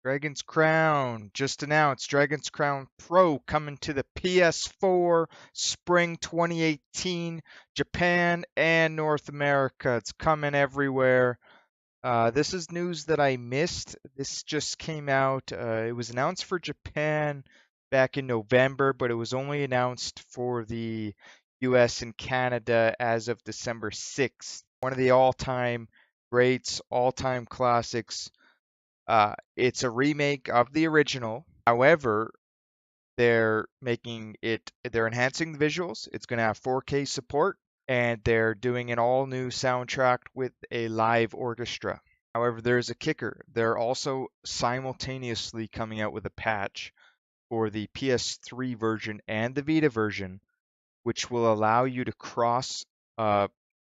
Dragon's Crown just announced. Dragon's Crown Pro coming to the PS4 spring 2018, Japan and North America. It's coming everywhere. This is news that I missed. This just came out. It was announced for Japan back in November, but it was only announced for the US and Canada as of December 6th. One of the all-time greats, all-time classics. It's a remake of the original. However, they're enhancing the visuals. It's going to have 4K support, and they're doing an all new soundtrack with a live orchestra. However, there's a kicker. They're also simultaneously coming out with a patch for the PS3 version and the Vita version, which will allow you to cross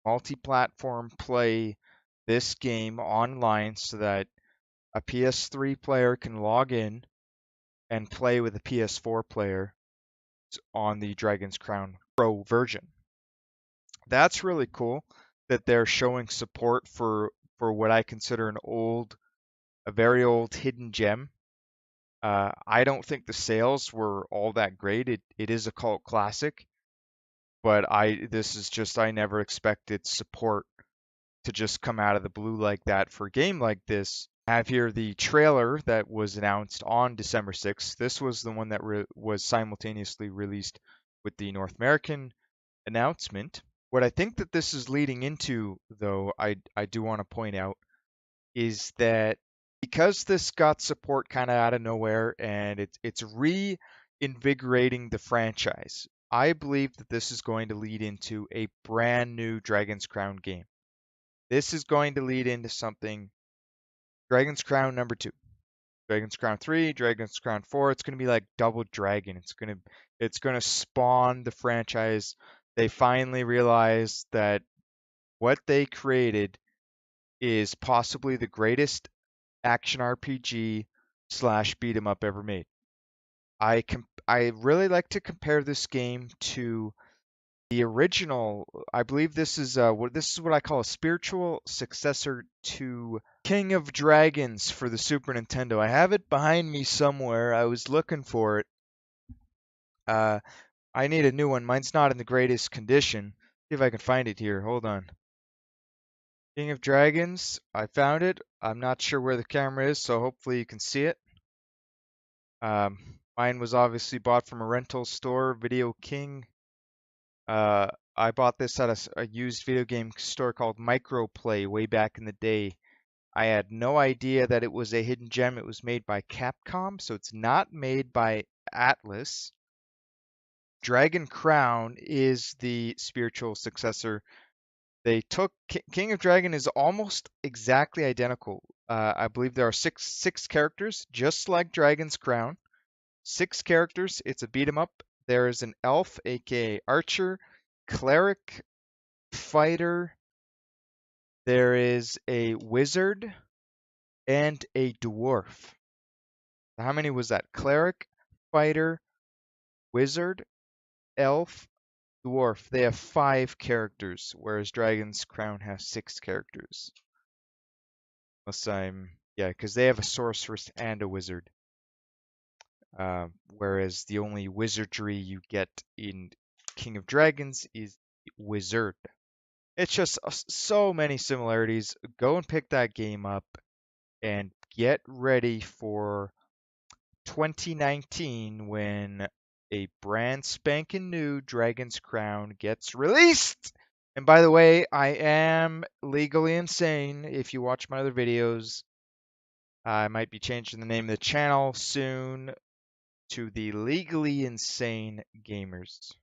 multi-platform play this game online so that a PS3 player can log in and play with a PS4 player on the Dragon's Crown Pro version. That's really cool that they're showing support for what I consider a very old hidden gem. I don't think the sales were all that great. It is a cult classic, but I never expected support to just come out of the blue like that for a game like this. I have here the trailer that was announced on December 6th. This was the one that was simultaneously released with the North American announcement. What I think that this is leading into, though, I do want to point out, is that because this got support kind of out of nowhere and it's reinvigorating the franchise, I believe that this is going to lead into a brand new Dragon's Crown game. This is going to lead into something. Dragon's Crown number 2, Dragon's Crown 3, Dragon's Crown 4. It's going to be like Double Dragon. It's going to spawn the franchise. They finally realized that what they created is possibly the greatest action RPG / beat 'em up ever made. I really like to compare this game to the original. I believe this is what I call a spiritual successor to King of Dragons for the Super Nintendo. I have it behind me somewhere. I was looking for it. I need a new one. Mine's not in the greatest condition. See if I can find it here. Hold on. King of Dragons. I found it. I'm not sure where the camera is, so hopefully you can see it. Mine was obviously bought from a rental store, Video King. I bought this at a used video game store called Microplay way back in the day. I had no idea that it was a hidden gem. It was made by Capcom, so it's not made by Atlas. Dragon Crown is the spiritual successor. They took King of Dragon is almost exactly identical. I believe there are six characters, just like Dragon's Crown. 6 characters. It's a beat 'em up. There is an elf, aka archer, cleric, fighter. There is a wizard and a dwarf. How many was that? Cleric, fighter, wizard, elf, dwarf. They have 5 characters, whereas Dragon's Crown has 6 characters. Because they have a sorceress and a wizard. Whereas the only wizardry you get in King of Dragons is wizard. It's just so many similarities. Go and pick that game up and get ready for 2019 when a brand spanking new Dragon's Crown gets released. And by the way, I am legally insane. If you watch my other videos, I might be changing the name of the channel soon to the Legally Insane Gamers.